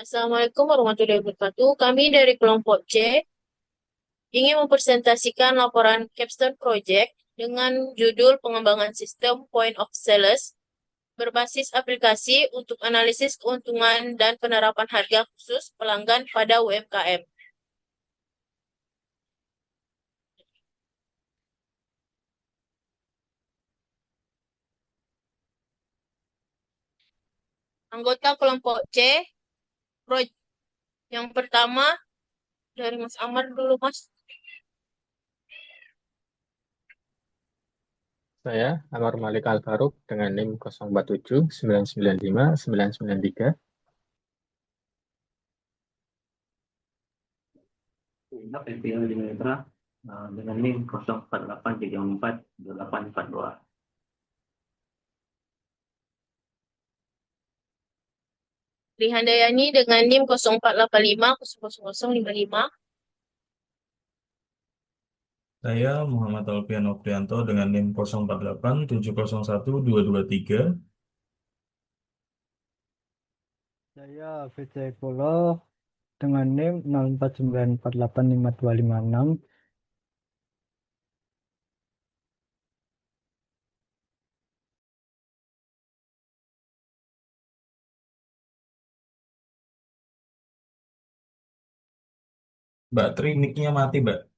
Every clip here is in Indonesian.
Assalamualaikum warahmatullahi wabarakatuh. Kami dari kelompok C ingin mempresentasikan laporan Capstone Project dengan judul pengembangan sistem Point of Sales berbasis aplikasi untuk analisis keuntungan dan penerapan harga khusus pelanggan pada UMKM. Anggota kelompok C, yang pertama dari Mas Amar dulu, Mas. Saya Amar Malik Al-Faruq dengan NIM 0479959993. Genap FPL di Mitra dengan NIM 0483442842. Rihandayani dengan NIM 0485000055. Saya Muhammad Alfian Nofrianto dengan NIM 0487012223. Saya Vijay Polo dengan NIM 0494855256. Mbak Tri, mic-nya mati, Mbak.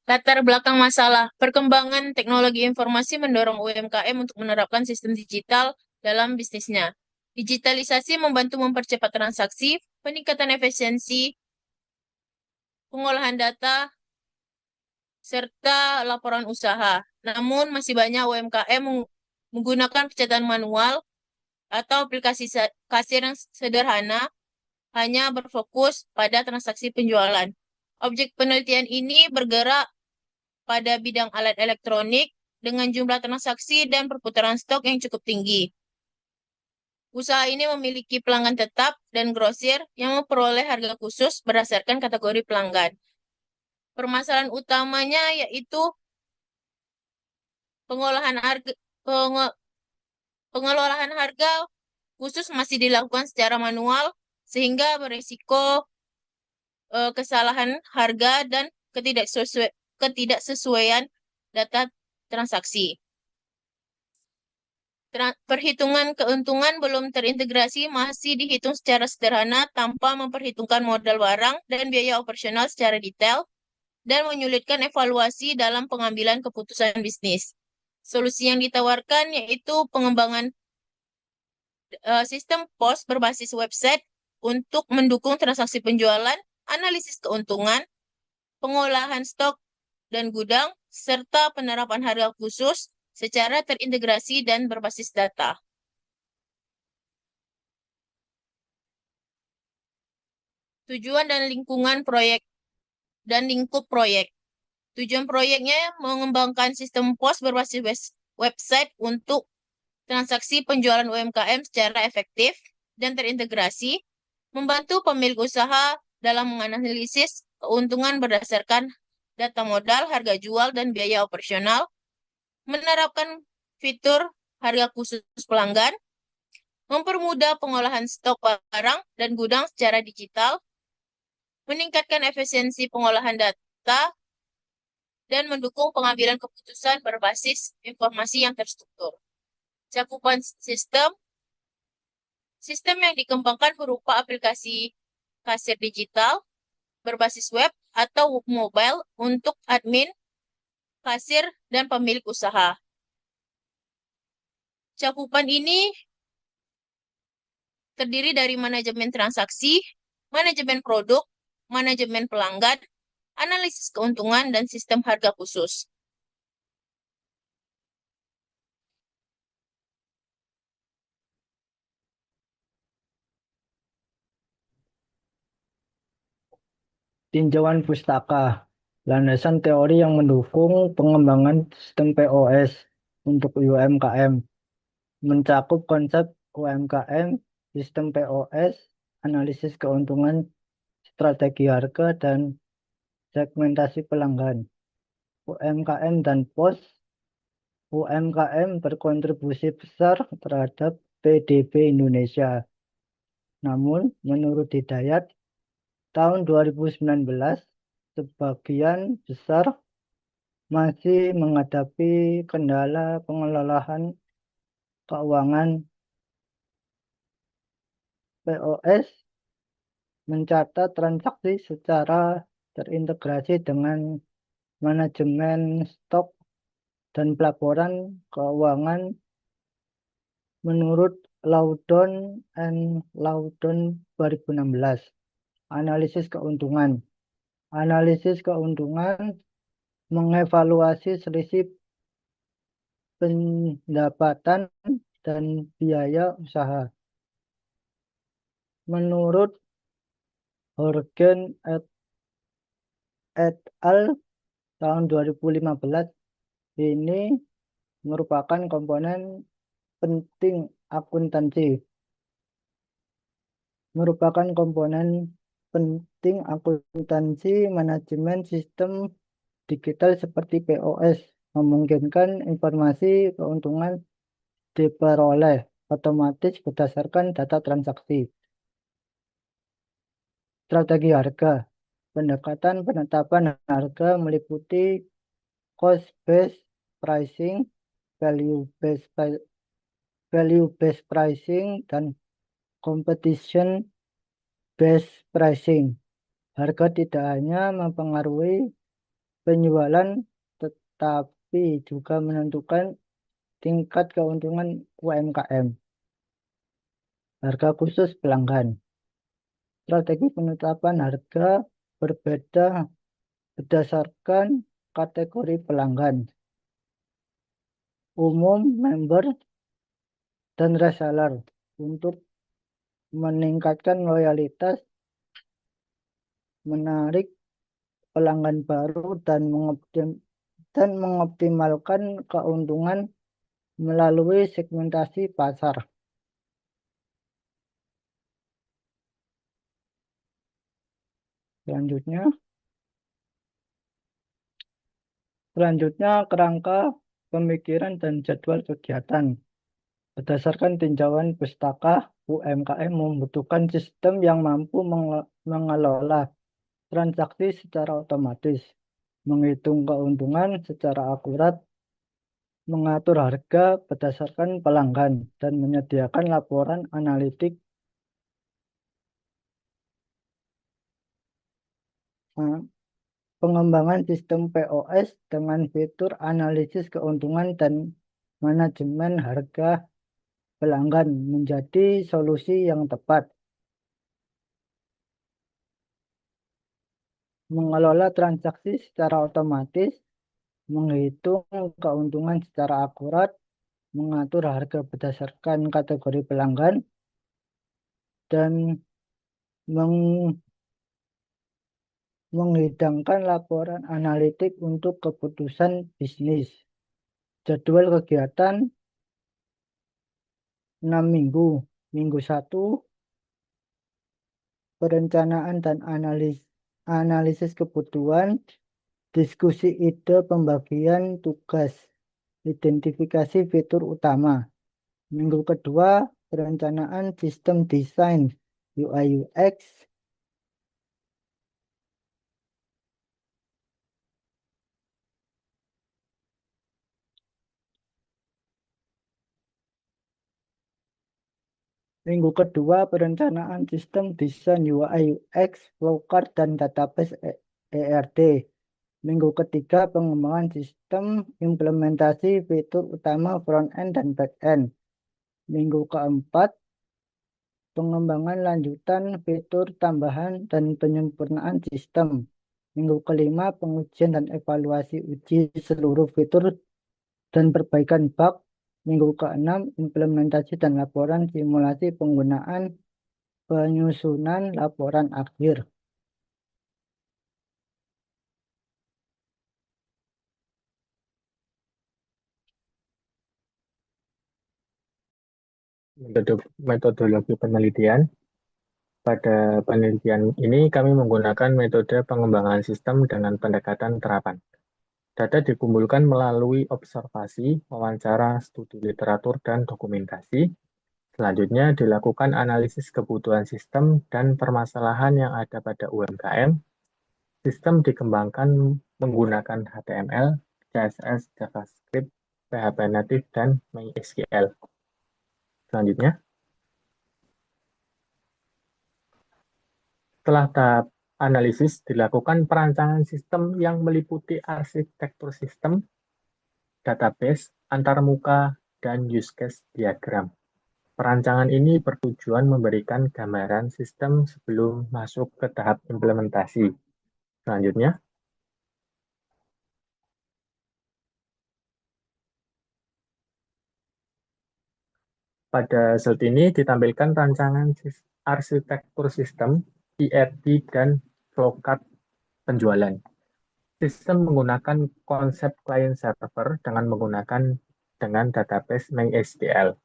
Latar belakang masalah, perkembangan teknologi informasi mendorong UMKM untuk menerapkan sistem digital dalam bisnisnya. Digitalisasi membantu mempercepat transaksi, peningkatan efisiensi, pengolahan data, serta laporan usaha. Namun, masih banyak UMKM menggunakan pencatatan manual atau aplikasi kasir yang sederhana, hanya berfokus pada transaksi penjualan. Objek penelitian ini bergerak pada bidang alat elektronik dengan jumlah transaksi dan perputaran stok yang cukup tinggi. Usaha ini memiliki pelanggan tetap dan grosir yang memperoleh harga khusus berdasarkan kategori pelanggan. Permasalahan utamanya yaitu pengolahan harga, pengelolaan harga khusus masih dilakukan secara manual sehingga berisiko kesalahan harga dan ketidaksesuaian data transaksi. Perhitungan keuntungan belum terintegrasi masih dihitung secara sederhana tanpa memperhitungkan modal barang dan biaya operasional secara detail dan menyulitkan evaluasi dalam pengambilan keputusan bisnis. Solusi yang ditawarkan yaitu pengembangan sistem POS berbasis website untuk mendukung transaksi penjualan, analisis keuntungan, pengolahan stok dan gudang, serta penerapan harga khusus secara terintegrasi dan berbasis data. Tujuan dan lingkungan proyek dan lingkup proyek. Tujuan proyeknya mengembangkan sistem POS berbasis website untuk transaksi penjualan UMKM secara efektif dan terintegrasi, membantu pemilik usaha dalam menganalisis keuntungan berdasarkan data modal, harga jual, dan biaya operasional, menerapkan fitur harga khusus pelanggan, mempermudah pengolahan stok barang dan gudang secara digital, meningkatkan efisiensi pengolahan data, dan mendukung pengambilan keputusan berbasis informasi yang terstruktur. Cakupan sistem yang dikembangkan berupa aplikasi kasir digital, berbasis web, atau mobile untuk admin, kasir, dan pemilik usaha. Cakupan ini terdiri dari manajemen transaksi, manajemen produk, manajemen pelanggan, analisis keuntungan, dan sistem harga khusus. Tinjauan pustaka, landasan teori yang mendukung pengembangan sistem POS untuk UMKM, mencakup konsep UMKM, sistem POS, analisis keuntungan, strategi harga, dan segmentasi pelanggan. UMKM dan POS UMKM berkontribusi besar terhadap PDB Indonesia. Namun, menurut Hidayat, tahun 2019, sebagian besar masih menghadapi kendala pengelolaan keuangan. POS mencatat transaksi secara terintegrasi dengan manajemen stok dan pelaporan keuangan menurut Loudon and Loudon 2016. Analisis keuntungan. Analisis keuntungan mengevaluasi selisih pendapatan dan biaya usaha. Menurut Horgen et al. Tahun 2015, ini merupakan komponen penting akuntansi. Merupakan komponen penting akuntansi manajemen sistem digital seperti POS, memungkinkan informasi keuntungan diperoleh otomatis berdasarkan data transaksi. Strategi harga. Pendekatan penetapan harga meliputi cost-based pricing, value-based pricing, dan competition-based pricing. Harga tidak hanya mempengaruhi penjualan, tetapi juga menentukan tingkat keuntungan UMKM. Harga khusus pelanggan. Strategi penetapan harga berbeda berdasarkan kategori pelanggan. Umum, member, dan reseller untuk meningkatkan loyalitas, menarik pelanggan baru, dan mengoptimalkan keuntungan melalui segmentasi pasar. Selanjutnya kerangka pemikiran dan jadwal kegiatan. Berdasarkan tinjauan pustaka, UMKM membutuhkan sistem yang mampu mengelola transaksi secara otomatis, menghitung keuntungan secara akurat, mengatur harga berdasarkan pelanggan, dan menyediakan laporan analitik pengembangan sistem POS dengan fitur analisis keuntungan dan manajemen harga pelanggan menjadi solusi yang tepat. Mengelola transaksi secara otomatis, menghitung keuntungan secara akurat, mengatur harga berdasarkan kategori pelanggan, dan menghidangkan laporan analitik untuk keputusan bisnis. Jadwal kegiatan 6 minggu. Minggu 1, perencanaan dan analisis kebutuhan, diskusi ide pembagian tugas, identifikasi fitur utama. Minggu kedua, perencanaan sistem desain UI UX, Minggu kedua, perencanaan sistem desain UI UX, flowcard, dan database ERD. Minggu ketiga, pengembangan sistem implementasi fitur utama front-end dan back-end. Minggu keempat, pengembangan lanjutan fitur tambahan dan penyempurnaan sistem. Minggu kelima, pengujian dan evaluasi uji seluruh fitur dan perbaikan bug. Minggu keenam, implementasi dan laporan simulasi penggunaan, penyusunan laporan akhir. Metodologi penelitian. Pada penelitian ini kami menggunakan metode pengembangan sistem dengan pendekatan terapan. Data dikumpulkan melalui observasi, wawancara, studi literatur, dan dokumentasi. Selanjutnya dilakukan analisis kebutuhan sistem dan permasalahan yang ada pada UMKM. Sistem dikembangkan menggunakan HTML, CSS, JavaScript, PHP Native, dan MySQL. Selanjutnya, setelah tahap analisis, dilakukan perancangan sistem yang meliputi arsitektur sistem, database, antarmuka, dan use case diagram. Perancangan ini bertujuan memberikan gambaran sistem sebelum masuk ke tahap implementasi. Selanjutnya, pada slide ini ditampilkan rancangan arsitektur sistem, ERD, dan flowchart penjualan. Sistem menggunakan konsep client server dengan menggunakan database MySQL.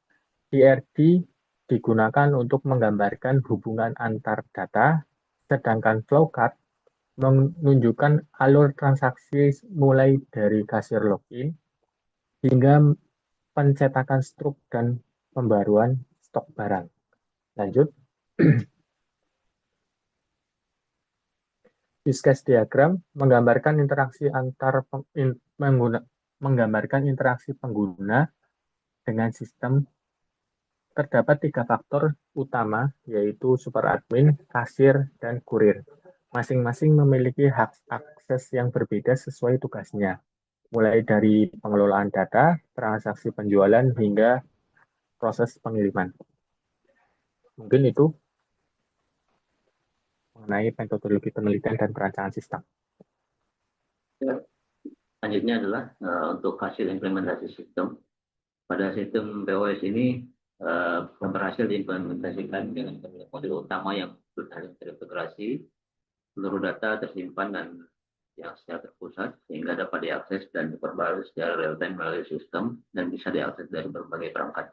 ERD digunakan untuk menggambarkan hubungan antar data, sedangkan flowchart menunjukkan alur transaksi mulai dari kasir login hingga pencetakan struk dan pembaruan stok barang. Lanjut. Use case diagram menggambarkan interaksi pengguna dengan sistem. Terdapat 3 faktor utama, yaitu superadmin, kasir, dan kurir. Masing-masing memiliki hak akses yang berbeda sesuai tugasnya, mulai dari pengelolaan data, transaksi penjualan, hingga proses pengiriman. Mungkin itu mengenai metodologi penelitian dan perancangan sistem. Selanjutnya adalah untuk hasil implementasi sistem. Pada sistem POS ini berhasil diimplementasikan dengan modul utama yang sudah terintegrasi, seluruh data tersimpan dan yang secara terpusat sehingga dapat diakses dan diperbarui secara real-time melalui sistem dan bisa diakses dari berbagai perangkat.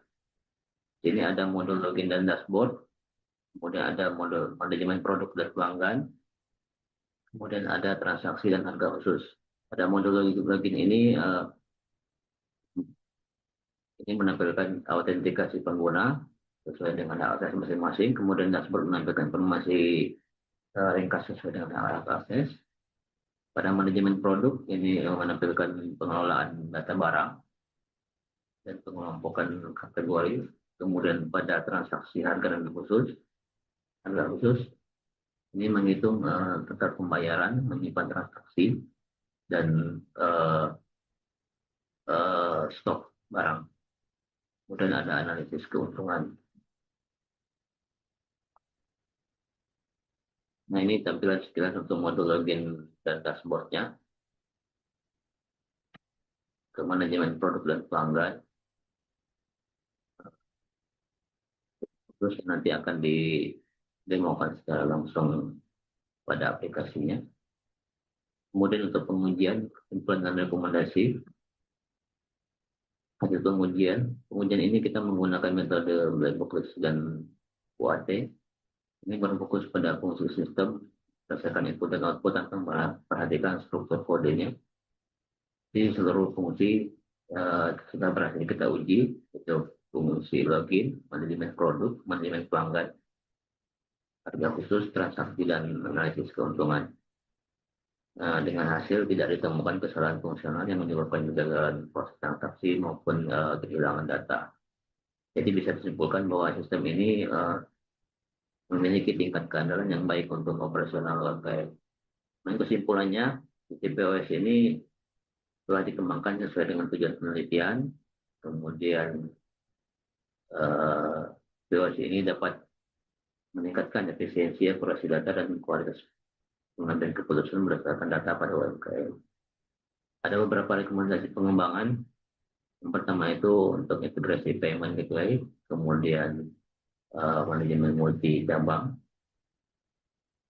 Ini ada modul login dan dashboard, kemudian ada modul manajemen produk dan pelanggan, kemudian ada transaksi dan harga khusus. Pada modul login ini menampilkan autentikasi pengguna sesuai dengan hak akses masing-masing, kemudian dashboard menampilkan informasi ringkas sesuai dengan hak akses. Pada manajemen produk ini menampilkan pengelolaan data barang dan pengelompokan kategori. Kemudian pada transaksi harga khusus ini menghitung tetap pembayaran, menyimpan transaksi dan stok barang. Kemudian ada analisis keuntungan. Nah, ini tampilan sekilas untuk modul login dan dashboardnya. Ke manajemen produk dan pelanggan. Terus nanti akan didemokan secara langsung pada aplikasinya. Kemudian untuk pengujian, kesimpulan dan rekomendasi. Hasil pengujian ini kita menggunakan metode black box dan UAT. Ini berfokus pada fungsi sistem, berdasarkan input dan output tanpa perhatikan struktur kodenya. Di seluruh fungsi sudah berhasil kita uji, itu fungsi login, manajemen produk, manajemen pelanggan, harga khusus, transaksi, dan analisis keuntungan. Dengan hasil tidak ditemukan kesalahan fungsional yang menyebabkan kegagalan proses transaksi maupun kehilangan data. Jadi bisa disimpulkan bahwa sistem ini memiliki tingkat keandalan yang baik untuk operasional UMKM. Nah, kesimpulannya, POS ini telah dikembangkan sesuai dengan tujuan penelitian. Kemudian POS ini dapat meningkatkan efisiensi, akurasi data, dan kualitas pengambilan keputusan berdasarkan data pada UMKM. Ada beberapa rekomendasi pengembangan. Yang pertama itu untuk integrasi payment gateway, kemudian manajemen multi cabang,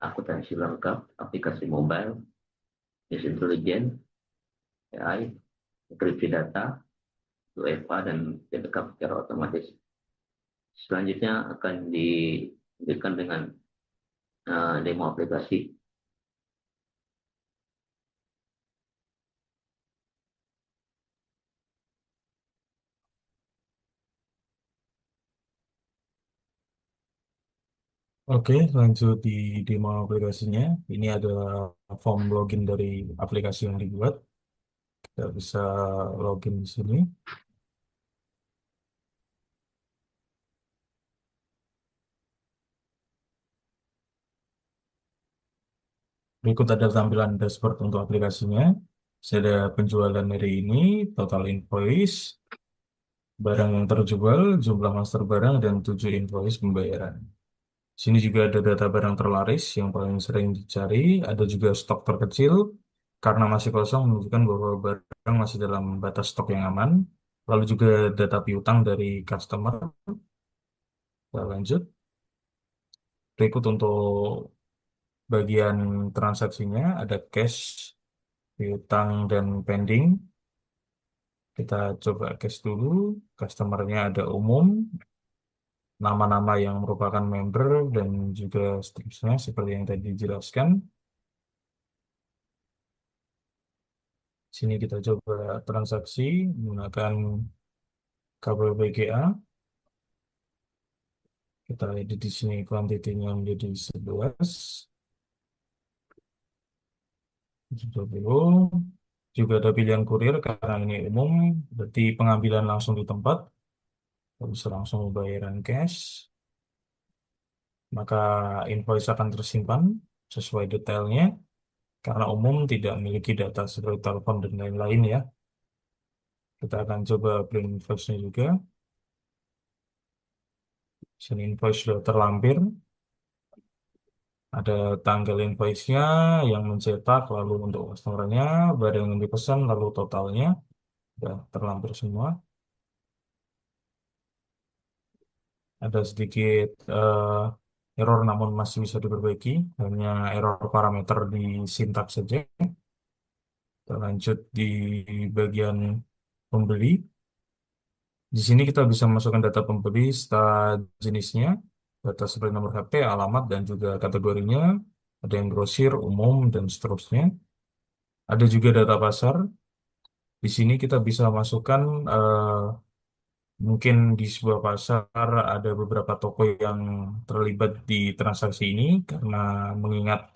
akuntansi lengkap, aplikasi mobile, business intelligence, AI, enkripsi data, UEFA, dan backup secara otomatis. Selanjutnya akan diberikan dengan demo aplikasi. Oke, lanjut di demo aplikasinya. Ini ada form login dari aplikasi yang dibuat. Kita bisa login di sini. Berikut ada tampilan dashboard untuk aplikasinya. Ada penjualan hari ini, total invoice, barang yang terjual, jumlah master barang, dan 7 invoice pembayaran. Sini juga ada data barang terlaris yang paling sering dicari. Ada juga stok terkecil, karena masih kosong menunjukkan bahwa barang masih dalam batas stok yang aman. Lalu juga data piutang dari customer. Kita lanjut. Berikut untuk bagian transaksinya, ada cash, piutang, dan pending. Kita coba cash dulu. Customernya ada umum, nama-nama yang merupakan member, dan juga seterusnya seperti yang tadi dijelaskan. Sini kita coba transaksi menggunakan kabel VGA. Kita edit di sini kuantitinya menjadi 11. 70. Juga ada pilihan kurir karena ini umum, berarti pengambilan langsung di tempat. Kita bisa langsung pembayaran cash. Maka invoice akan tersimpan sesuai detailnya. Karena umum tidak memiliki data seperti telepon dan lain-lain ya. Kita akan coba print invoice-nya juga. Sini invoice sudah terlampir. Ada tanggal invoice-nya yang mencetak, lalu untuk customer-nya, barang yang dipesan, lalu totalnya. Sudah terlampir semua. Ada sedikit error namun masih bisa diperbaiki. Hanya error parameter di sintaks saja. Kita lanjut di bagian pembeli. Di sini kita bisa masukkan data pembeli serta jenisnya, data seperti nomor HP, alamat, dan juga kategorinya. Ada yang grosir, umum, dan seterusnya. Ada juga data pasar. Di sini kita bisa masukkan mungkin di sebuah pasar ada beberapa toko yang terlibat di transaksi ini karena mengingat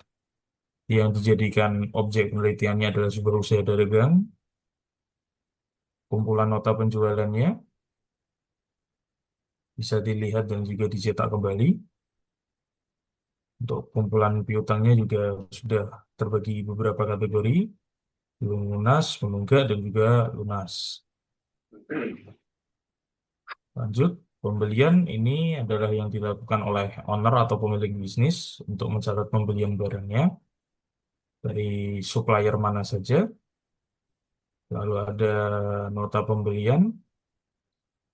yang dijadikan objek penelitiannya adalah sebuah usaha dagang, kumpulan nota penjualannya bisa dilihat dan juga dicetak kembali. Untuk kumpulan piutangnya juga sudah terbagi beberapa kategori, belum lunas, menunggak, dan juga lunas. Lanjut, pembelian ini adalah yang dilakukan oleh owner atau pemilik bisnis untuk mencatat pembelian barangnya dari supplier mana saja. Lalu ada nota pembelian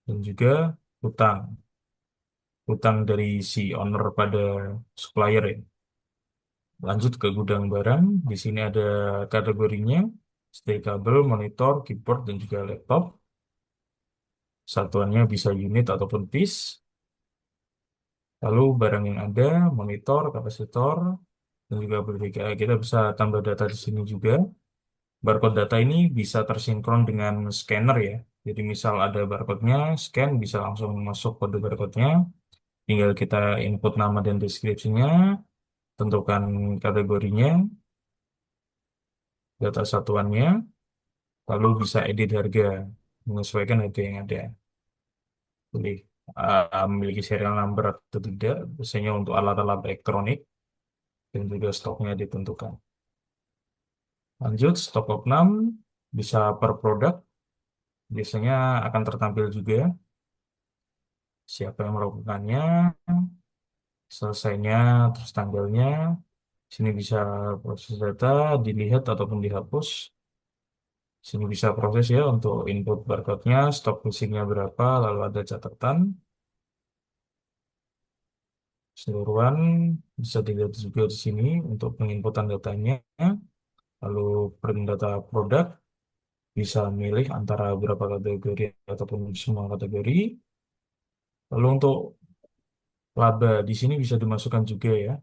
dan juga hutang. Hutang dari si owner pada supplier ya. Lanjut ke gudang barang. Di sini ada kategorinya, seperti kabel, monitor, keyboard, dan juga laptop. Satuannya bisa unit ataupun piece. Lalu barang yang ada, monitor, kapasitor, dan juga berbeda. Kita bisa tambah data di sini juga. Barcode data ini bisa tersinkron dengan scanner ya. Jadi misal ada barcode-nya, scan bisa langsung masuk kode barcode-nya. Tinggal kita input nama dan deskripsinya, tentukan kategorinya, data satuannya, lalu bisa edit harga, menyesuaikan harga yang ada. Pilih memiliki serial number atau tidak, biasanya untuk alat-alat elektronik, dan juga stoknya ditentukan. Lanjut, stok opnam, bisa per produk, biasanya akan tertampil juga siapa yang melakukannya, selesainya, terus tanggalnya. Sini bisa proses data, dilihat ataupun dihapus. Sini bisa proses ya untuk input barcode-nya, stok fisiknya berapa, lalu ada catatan. Keseluruhan bisa dilihat juga di sini untuk penginputan datanya. Lalu print data produk, bisa milih antara beberapa kategori ataupun semua kategori. Lalu untuk laba di sini bisa dimasukkan juga ya.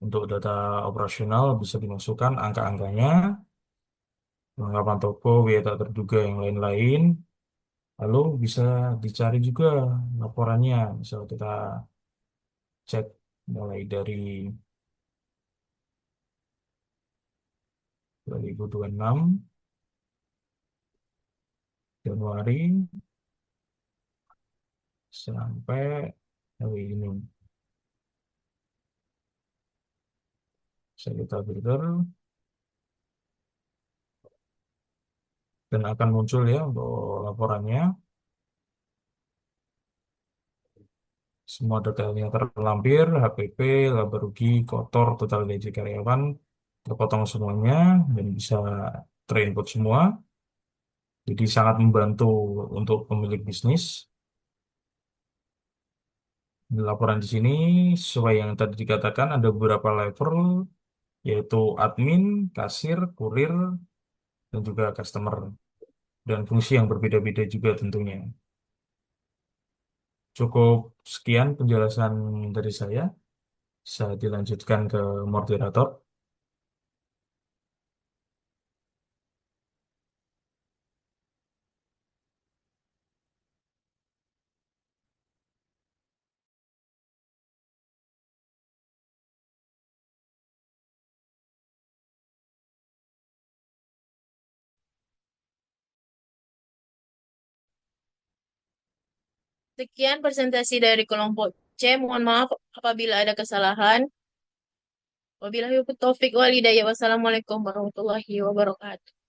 Untuk data operasional bisa dimasukkan angka-angkanya, perlengkapan toko, biaya tak terduga yang lain-lain. Lalu bisa dicari juga laporannya. Misal kita cek mulai dari 2026 Januari sampai hari ini. Saya kita filter dan akan muncul ya untuk laporannya. Semua detailnya terlampir, HPP, laba rugi, kotor, total gaji karyawan, terpotong semuanya dan bisa terinput semua. Jadi sangat membantu untuk pemilik bisnis. Di laporan di sini, sesuai yang tadi dikatakan, ada beberapa level, yaitu admin, kasir, kurir, dan juga customer. Dan fungsi yang berbeda-beda juga tentunya. Cukup sekian penjelasan dari saya. Bisa dilanjutkan ke moderator. Sekian presentasi dari kelompok C. Mohon maaf apabila ada kesalahan. Wabillahi taufik wal hidayah. Wassalamualaikum warahmatullahi wabarakatuh.